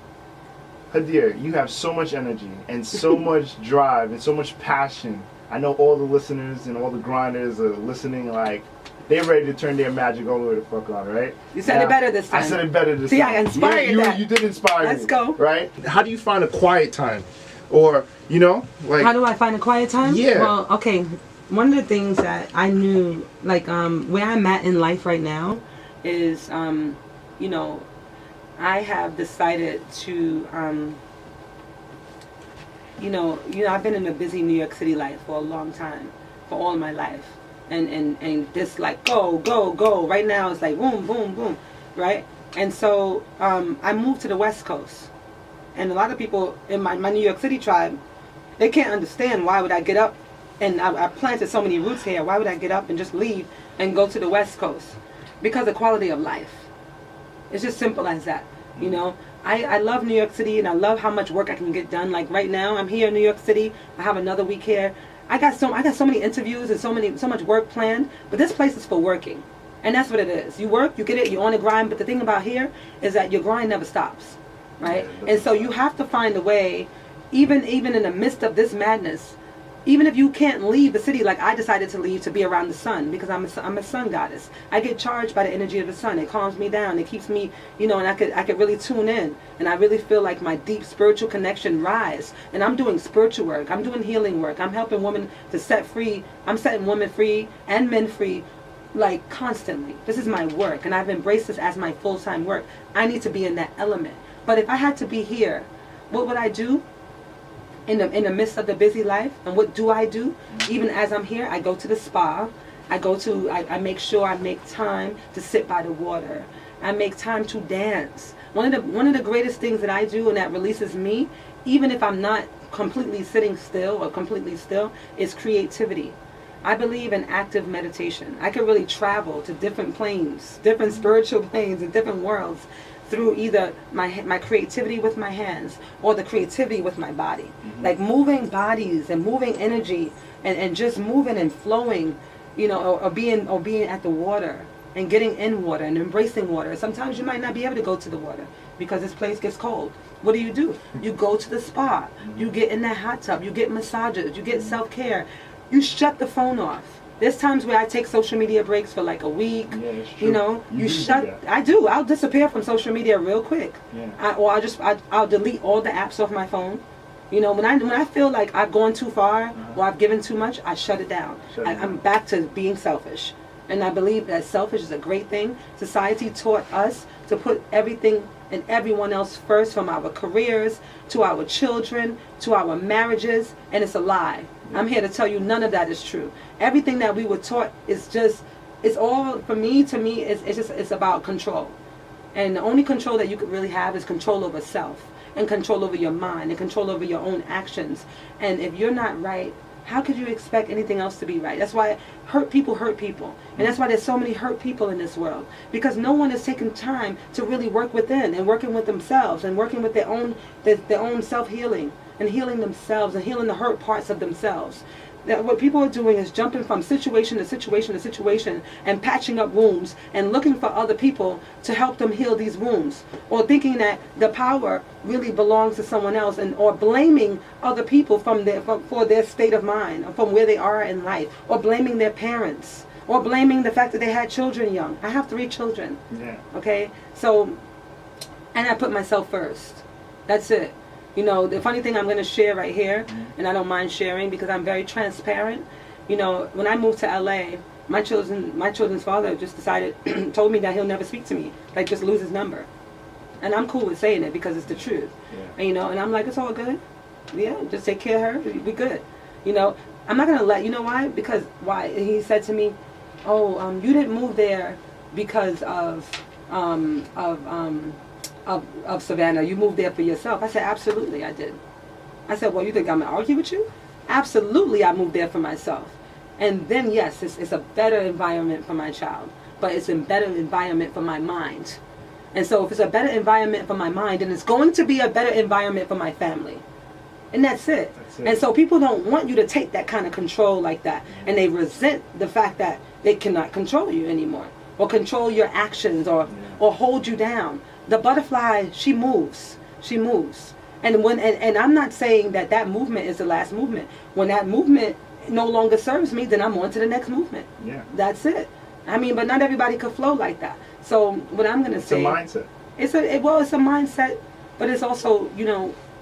Hadiiya, you have so much energy and so much drive and so much passion. I know all the listeners and all the grinders are listening like they're ready to turn their magic all the way the fuck on, right? You said it better this time. I said it better this time. See, time. I inspired that. You did inspire me. Let's go. Right? How do you find a quiet time? Or, you know, like... How do I find a quiet time? Yeah. Well, okay. One of the things that I knew, like, where I'm at in life right now is, you know, I have decided to, you know, I've been in a busy New York City life for a long time, for all my life. And just like, go, go, go. Right now it's like, boom, boom, boom, right? And so I moved to the West Coast. And a lot of people in my New York City tribe, they can't understand why would I get up. And I planted so many roots here. Why would I get up and just leave and go to the West Coast? Because of quality of life. It's just simple as that. You know, I love New York City and I love how much work I can get done. Like right now, I'm here in New York City. I have another week here. I got so many interviews and so much work planned. But this place is for working, and that's what it is. You work, you get it, you're on the grind. But the thing about here is that your grind never stops, right? Yeah, and so you have to find a way, even in the midst of this madness. Even if you can't leave the city, like I decided to leave to be around the sun because I'm a sun goddess. I get charged by the energy of the sun. It calms me down. It keeps me, you know, and I could really tune in. And I really feel like my deep spiritual connection rise. And I'm doing spiritual work. I'm doing healing work. I'm helping women to set free. I'm setting women free and men free, like constantly. This is my work. And I've embraced this as my full-time work. I need to be in that element. But if I had to be here, what would I do? In the midst of the busy life, and what do I do? Even as I'm here, I go to the spa. I make sure I make time to sit by the water. I make time to dance. One of the greatest things that I do and that releases me, even if I'm not completely sitting still or completely still, is creativity. I believe in active meditation. I can really travel to different planes, different spiritual planes and different worlds through either my creativity with my hands or the creativity with my body. Mm-hmm. Like moving bodies and moving energy and just moving and flowing, you know, or being at the water and getting in water and embracing water. Sometimes you might not be able to go to the water because this place gets cold. What do? You go to the spa. You get in that hot tub. You get massages. You get self-care. You shut the phone off. There's times where I take social media breaks for like a week. Yeah, that's true. You know, I do. I'll disappear from social media real quick. Yeah. I'll delete all the apps off my phone. You know, when I feel like I've gone too far or I've given too much, I shut it down. I'm back to being selfish. And I believe that selfish is a great thing. Society taught us to put everything and everyone else first, from our careers to our children to our marriages, and it's a lie. I'm here to tell you none of that is true. Everything that we were taught is it's all, to me, it's about control. And the only control that you could really have is control over self and control over your mind and control over your own actions. And if you're not right, how could you expect anything else to be right? That's why hurt people. And that's why there's so many hurt people in this world. Because no one is taking time to really work within and working with themselves and working with their own self-healing and healing themselves and healing the hurt parts of themselves. That what people are doing is jumping from situation to situation to situation and patching up wounds and looking for other people to help them heal these wounds, or thinking that the power really belongs to someone else, or blaming other people for their state of mind, or from where they are in life, or blaming their parents, or blaming the fact that they had children young. I have 3 children. Yeah. Okay? So, and I put myself first. That's it. You know, the funny thing I'm going to share right here, and I don't mind sharing because I'm very transparent. You know, when I moved to LA, my children's father just decided, told me that he'll never speak to me, like just lose his number. And I'm cool with saying it because it's the truth. Yeah. And, you know, and I'm like, it's all good. Yeah, just take care of her. We good. You know, I'm not going to you know why? Because why? And he said to me, you didn't move there because of Savannah. You moved there for yourself. I said, absolutely I did. I said, well, you think I'm going to argue with you? Absolutely I moved there for myself. And then, yes, it's a better environment for my child, but it's a better environment for my mind. And so if it's a better environment for my mind, then it's going to be a better environment for my family. And that's it. And so people don't want you to take that kind of control like that. And they resent the fact that they cannot control you anymore, or control your actions, or hold you down. The butterfly, she moves. She moves. And and I'm not saying that that movement is the last movement. When that movement no longer serves me, then I'm on to the next movement. Yeah. That's it. I mean, but not everybody could flow like that. So what I'm going to say... It's a mindset. It's a mindset, but it's also,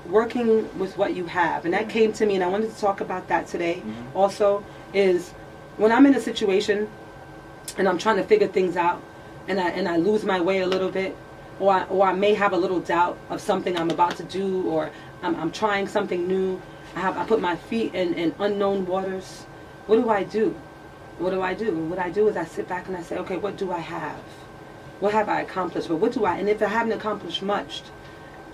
working with what you have. And that came to me, and I wanted to talk about that today also, is when I'm in a situation and I'm trying to figure things out, and I lose my way a little bit, or I may have a little doubt of something I'm about to do, or I'm trying something new. I put my feet in unknown waters. What do I do? What do I do? What I do is I sit back and I say, okay, what do I have? What have I accomplished? But and if I haven't accomplished much,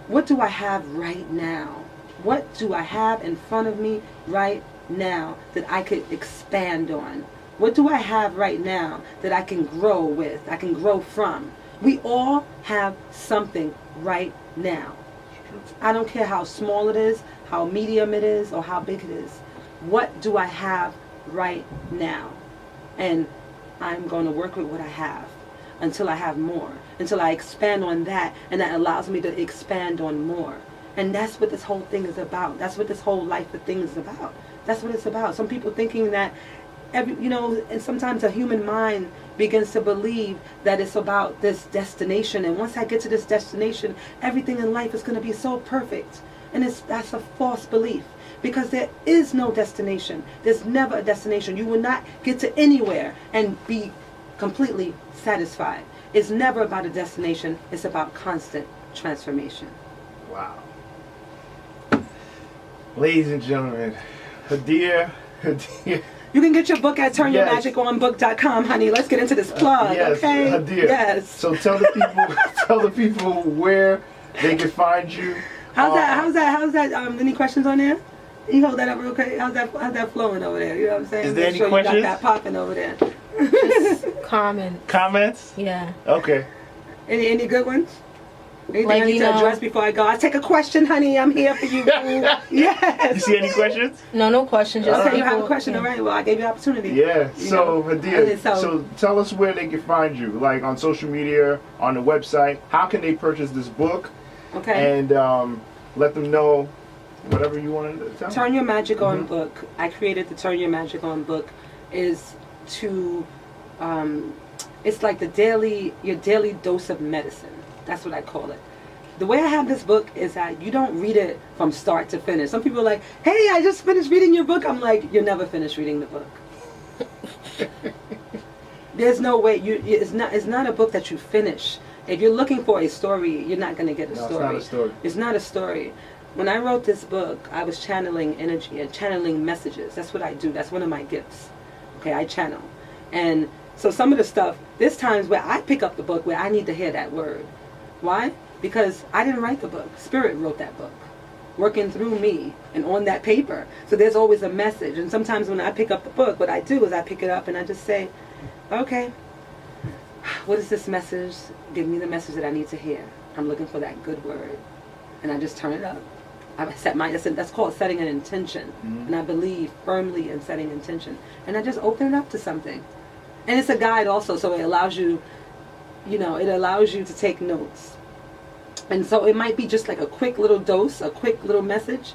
what do I have right now? What do I have in front of me right now that I could expand on? What do I have right now that I can grow with, I can grow from? We all have something right now. I don't care how small it is, how medium it is, or how big it is. What do I have right now? And I'm going to work with what I have until I have more, until I expand on that, and that allows me to expand on more. And that's what this whole thing is about. That's what this whole life of thing is about. That's what it's about. Some people thinking that, and sometimes a human mind begins to believe that it's about this destination, and once I get to this destination, everything in life is going to be so perfect. And that's a false belief, because there is no destination. There's never a destination. You will not get to anywhere and be completely satisfied. It's never about a destination. It's about constant transformation. Wow. Ladies and gentlemen, Hadiiya. You can get your book at turnyourmagiconbook.com, honey. Let's get into this plug, yes, okay? Hadiiya. Yes. So tell the people where they can find you. How's that? Any questions on there? You hold that up real quick. How's that flowing over there? You know what I'm saying? Is there any Make sure questions? You got that popping over there. Comments? Yeah. Okay. Any good ones? Anything I need to address before I go? I'll take a question, honey. I'm here for you. Yes. You see any questions? No questions. Just okay, you have a question, all right. Well, I gave you opportunity. Yeah. So, Hadiiya, so tell us where they can find you, like on social media, on the website. How can they purchase this book? Okay. And let them know whatever you want to tell them. Turn Your Magic On book. I created the Turn Your Magic On book is to, it's like your daily dose of medicine. That's what I call it. The way I have this book is that you don't read it from start to finish. Some people are like, hey, I just finished reading your book. I'm like, you're never finished reading the book. There's no way. It's not a book that you finish. If you're looking for a story, you're not going to get a story. It's not a story. It's not a story. When I wrote this book, I was channeling energy and channeling messages. That's what I do. That's one of my gifts. Okay, I channel. And so some of the stuff, there's times where I pick up the book where I need to hear that word. Why? Because I didn't write the book. Spirit wrote that book, working through me and on that paper. So there's always a message. And sometimes when I pick up the book, what I do is I pick it up and I just say, okay, what is this message? Give me the message that I need to hear. I'm looking for that good word. And I just turn it up. That's called setting an intention. And I believe firmly in setting intention. And I just open it up to something. And it's a guide also, so it allows you, it allows you to take notes. And so it might be just like a quick little dose, a quick little message,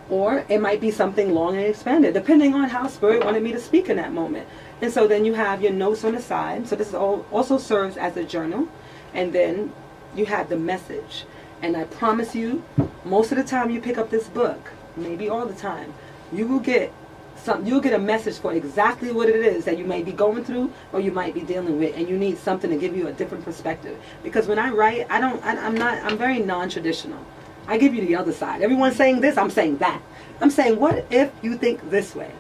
or it might be something long and expanded, depending on how Spirit wanted me to speak in that moment. And so then you have your notes on the side. So this also serves as a journal. And then you have the message. And I promise you, most of the time you pick up this book, maybe all the time, you'll get a message for exactly what it is that you may be going through or you might be dealing with, and you need something to give you a different perspective. Because when I write, I'm very non-traditional. I give you the other side. Everyone's saying this, I'm saying that. I'm saying, what if you think this way?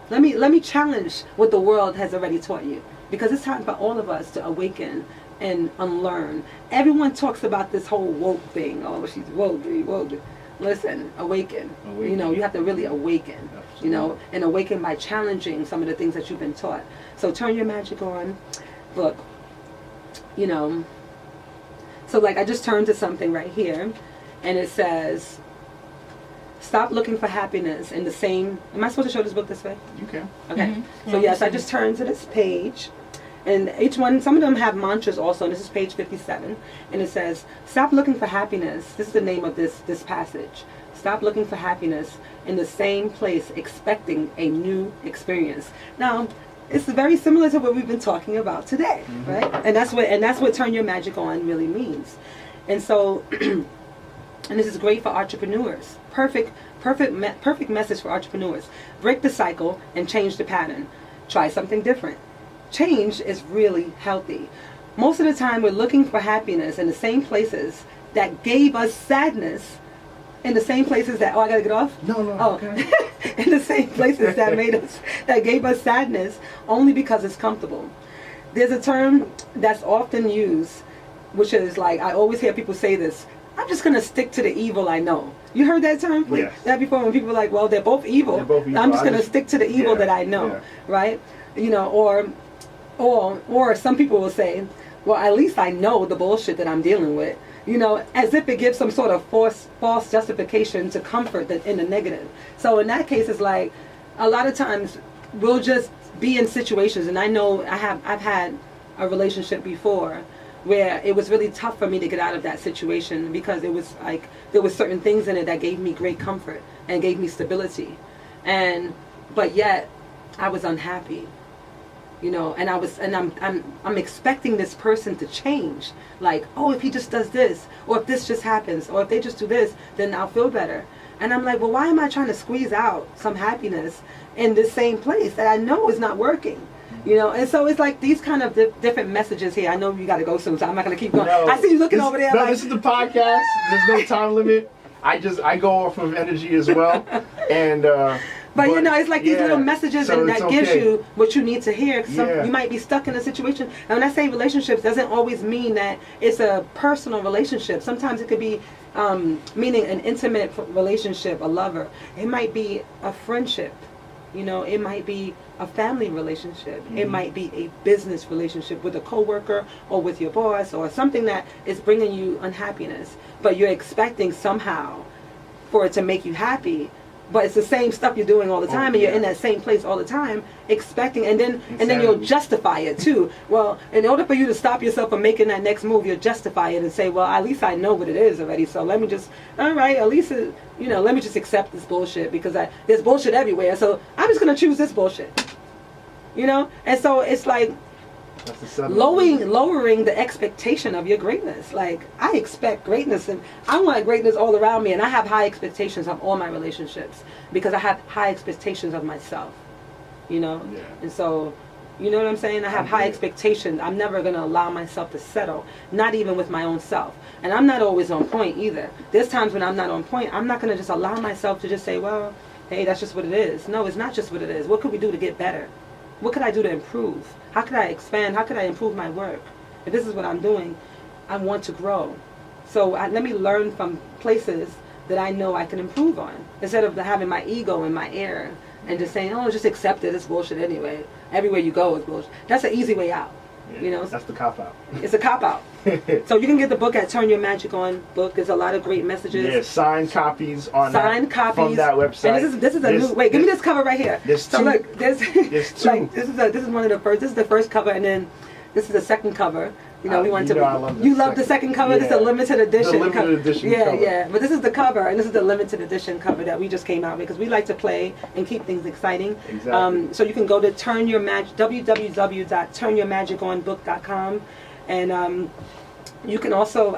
Let me challenge what the world has already taught you. Because it's time for all of us to awaken and unlearn. Everyone talks about this whole woke thing. Oh, she's woke. Listen, awaken. You have to really awaken. Absolutely. And awaken by challenging some of the things that you've been taught. So Turn Your Magic On book. So like I just turned to something right here, and it says, stop looking for happiness in the same... Am I supposed to show this book this way? You can. Okay. Mm-hmm. So yes, I just turned to this page, and each one, some of them have mantras also, and this is page 57, and it says, stop looking for happiness. This is the name of this passage. Stop looking for happiness in the same place, expecting a new experience. Now, it's very similar to what we've been talking about today, right? And that's what turn your magic on really means. And so, and this is great for entrepreneurs. Perfect message for entrepreneurs. Break the cycle and change the pattern. Try something different. Change is really healthy. Most of the time we're looking for happiness in the same places that gave us sadness, in the same places that, I gotta get off? No, okay. In the same places that gave us sadness only because it's comfortable. There's a term that's often used, which is like, I always hear people say this, I'm just gonna stick to the evil I know. You heard that term? Yes. That before, when people are like, well, they're both evil. I'm just gonna stick to the evil that I know, right? You know, or some people will say, well, at least I know the bullshit that I'm dealing with. You know, as if it gives some sort of false justification to comfort in the negative. So in that case, it's like, a lot of times we'll just be in situations, and I know I've had a relationship before where it was really tough for me to get out of that situation, because it was like, there was certain things in it that gave me great comfort and gave me stability. But yet I was unhappy. You know, and I'm expecting this person to change. Like, oh, if he just does this, or if this just happens, or if they just do this, then I'll feel better. And I'm like, well, why am I trying to squeeze out some happiness in this same place that I know is not working? You know, and so it's like these kind of different messages here. I know you got to go soon, so I'm not going to keep going. No, I see you looking over there. No, this is the podcast. There's no time limit. I go off of energy as well, and. But you know, it's like these little messages, so and that gives you what you need to hear. Yeah. You might be stuck in a situation. And when I say relationships, doesn't always mean that it's a personal relationship. Sometimes it could be meaning an intimate relationship, a lover. It might be a friendship. You know, it might be a family relationship. It might be a business relationship with a coworker or with your boss, or something that is bringing you unhappiness. But you're expecting somehow for it to make you happy. But it's the same stuff you're doing all the time, and you're in that same place all the time, expecting, and then you'll justify it too. Well, in order for you to stop yourself from making that next move, you'll justify it and say, well, at least I know what it is already, so let me just, all right, at least, let me just accept this bullshit, because there's bullshit everywhere, so I'm just going to choose this bullshit. You know? And so it's like, lowering the expectation of your greatness. Like, I expect greatness, and I want greatness all around me, and I have high expectations of all my relationships because I have high expectations of myself, you know. And so, you know what I'm saying, I have high expectations. I'm never going to allow myself to settle, not even with my own self. And I'm not always on point either. There's times when I'm not on point. I'm not going to just allow myself to just say, well, hey, that's just what it is. No, it's not just what it is. What could we do to get better? What could I do to improve? How could I expand? How could I improve my work? If this is what I'm doing, I want to grow. So let me learn from places that I know I can improve on, instead of having my ego in my ear and just saying, oh, just accept it. It's bullshit anyway. Everywhere you go is bullshit. That's an easy way out. You know, that's the cop out. It's a cop out. So you can get the book at Turn Your Magic On book. There's a lot of great messages. Yeah, signed copies on copies from that website. And this is a new. Wait, give me this cover right here. There's two. So look, there's two. like this is one of the first. This is the first cover, and then this is the second cover. You know, we want to. You love the second cover. Yeah. This is a limited edition. The limited edition. Yeah, yeah. But this is the cover, and this is the limited edition cover that we just came out with, because we like to play and keep things exciting. Exactly. So you can go to www.turnyourmagiconbook.com, and you can also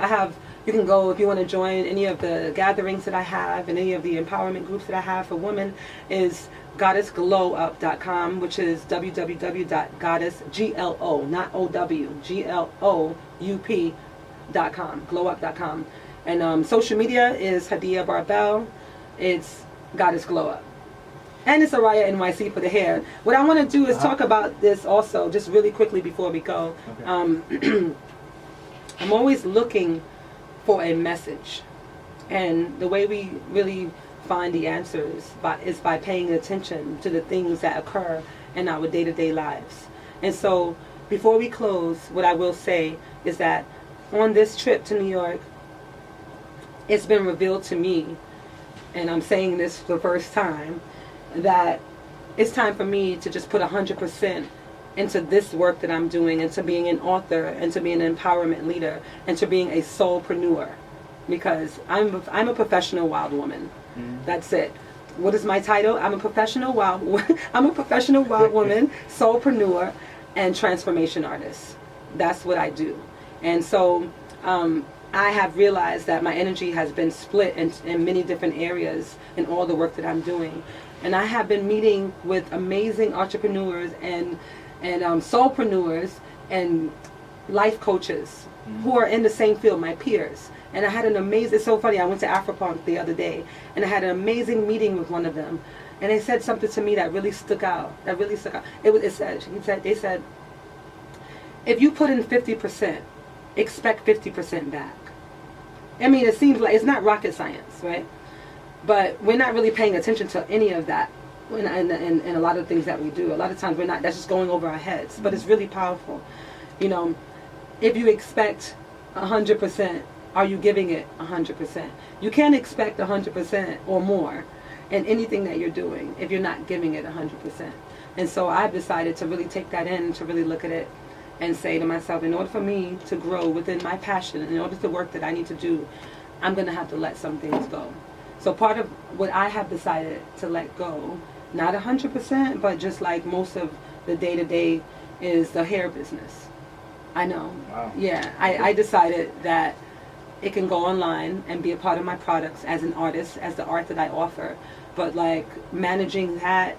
you can go if you want to join any of the gatherings that I have and any of the empowerment groups that I have for women. Is goddessglowup.com, which is www.goddessglo, not OW, GLOUP.com, glowup.com. And social media is Hadiiya Barbel. It's Goddess Glow Up. And it's Araya NYC for the hair. What I want to do is talk about this also, just really quickly before we go. Okay. I'm always looking for a message. And the way we really find the answers is by paying attention to the things that occur in our day-to-day lives. And so before we close, what I will say is that on this trip to New York, it's been revealed to me, and I'm saying this for the first time, that it's time for me to just put 100% into this work that I'm doing, into being an author, and to being an empowerment leader, and to being a soulpreneur, because I'm a professional wild woman. That's it. What is my title? I'm a professional wild woman, soulpreneur, and transformation artist. That's what I do. And so I have realized that my energy has been split in many different areas in all the work that I'm doing. And I have been meeting with amazing entrepreneurs and soulpreneurs and life coaches who are in the same field, my peers. And I had an amazing, it's so funny, I went to AfroPunk the other day, and I had an amazing meeting with one of them. And they said something to me that really stuck out. They said, if you put in 50%, expect 50% back. I mean, it seems like it's not rocket science, right? But we're not really paying attention to any of that in a lot of things that we do. A lot of times we're not, that's just going over our heads. But it's really powerful. You know, if you expect 100%, are you giving it 100%? You can't expect 100% or more in anything that you're doing if you're not giving it 100%. And so I've decided to really take that in, to really look at it and say to myself, in order for me to grow within my passion, in order to work that I need to do, I'm going to have to let some things go. So part of what I have decided to let go, not 100%, but just like most of the day-to-day, is the hair business. I know. Wow. Yeah, I decided that it can go online and be a part of my products as an artist, as the art that I offer. But like managing that,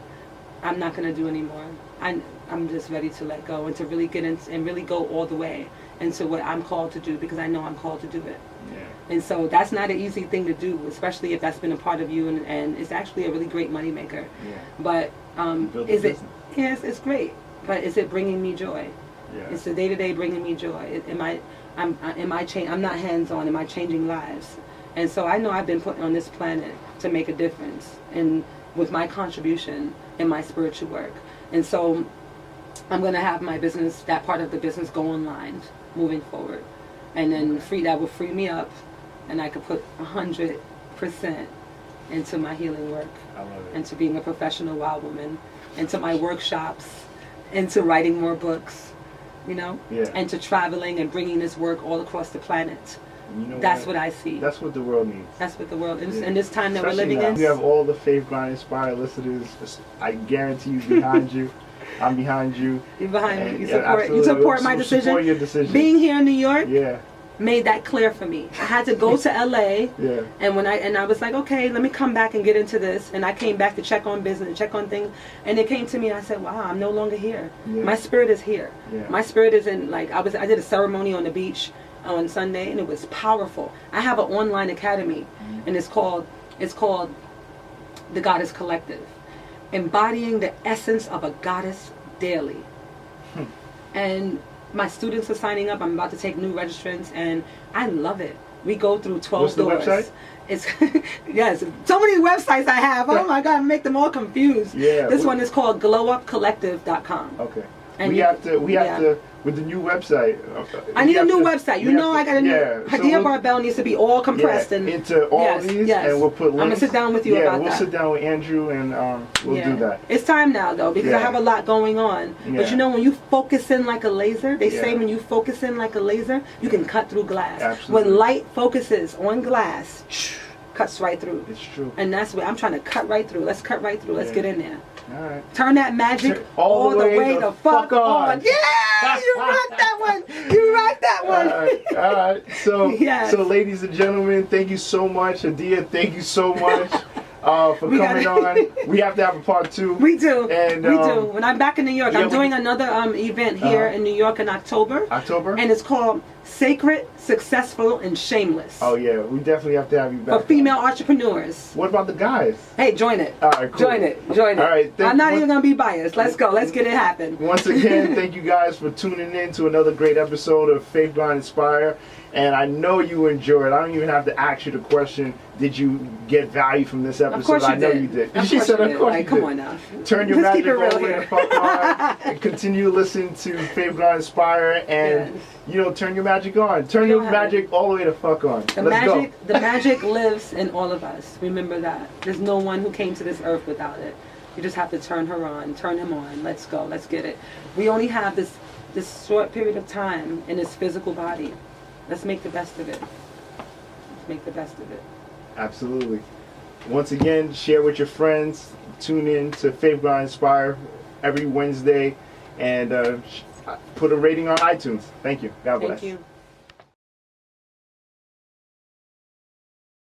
I'm not going to do anymore. I'm just ready to let go and to really get in and really go all the way into what I'm called to do, because I know I'm called to do it. Yeah. And so that's not an easy thing to do, especially if that's been a part of you, and it's actually a really great moneymaker. Yeah. But is it? Yes, it's great. But is it bringing me joy? Yeah. It's the day-to-day bringing me joy. I'm not hands-on. Am I changing lives? And so I know I've been put on this planet to make a difference, and with my contribution in my spiritual work. And so I'm going to have my business, that part of the business, go online moving forward, and then that will free me up, and I could put 100% into my healing work. I love it. Into being a professional wild woman, into my workshops, into writing more books, you know, and to traveling and bringing this work all across the planet. You know that's what I see. That's what the world needs. That's what the world is. In this time that we're Especially living now. in. You have all the Faith Grind inspired listeners. I guarantee you behind you. I'm behind you. You're behind me. You absolutely. support my decision. Support your decision. Being here in New York. Yeah. Made that clear for me. I had to go to LA, and I was like, okay, let me come back and get into this. And I came back to check on business, check on things, and it came to me. I said, wow, I'm no longer here. Yeah. My spirit is here. Yeah. My spirit is in, like, I did a ceremony on the beach on Sunday, and it was powerful. I have an online academy, and it's called The Goddess Collective, embodying the essence of a goddess daily. And my students are signing up. I'm about to take new registrants, and I love it. We go through 12 doors. What's the website? It's yes, so many websites I have. Oh my God, I make them all confused. Yeah. This one is called glowupcollective.com. Okay. And we have to with the new website. I need a new website. You know, I got a new. Hadiiya Barbel needs to be all compressed and into all these, and we'll put links. I'm gonna sit down with you about that. Yeah, we'll sit down with Andrew and we'll do that. It's time now though, because I have a lot going on. But you know, when you focus in like a laser, they say when you focus in like a laser, you can cut through glass. Absolutely. When light focuses on glass, cuts right through. It's true. And that's what I'm trying to cut right through. Let's cut right through. Let's get in there. All right. Turn that magic all the way the fuck on. Yeah, you rock that one. You rock that one. All right. So ladies and gentlemen, thank you so much. Hadiiya, thank you so much for coming on. We have to have a part 2. We do. And we do. When I'm back in New York, I'm doing another event here in New York in October. And it's called Sacred, Successful, and Shameless. Oh yeah, we definitely have to have you back. For female entrepreneurs. What about the guys? Hey, join it. All right, cool. Join it. All right. I'm not even going to be biased. Let's go. Let's get it happen. Once again, thank you guys for tuning in to another great episode of Faith Grind Inspire. And I know you enjoyed. I don't even have to ask you the question, did you get value from this episode? Of course you I know did. you did. Of She course said, you of did. course Like, you come did. on now. Turn your Let's keep magic it all the real way here. the fuck on. And continue listening to Favorite Grind Inspire. And, Yes. you know, turn your magic on. Turn your magic all the way the fuck on. The Let's magic, go. the magic lives in all of us. Remember that. There's no one who came to this earth without it. You just have to turn her on, turn him on. Let's go. Let's get it. We only have this short period of time in this physical body. Let's make the best of it. Let's make the best of it. Absolutely. Once again, share with your friends. Tune in to Favorite Grind Inspire every Wednesday. And put a rating on iTunes. Thank you. God bless. Thank you.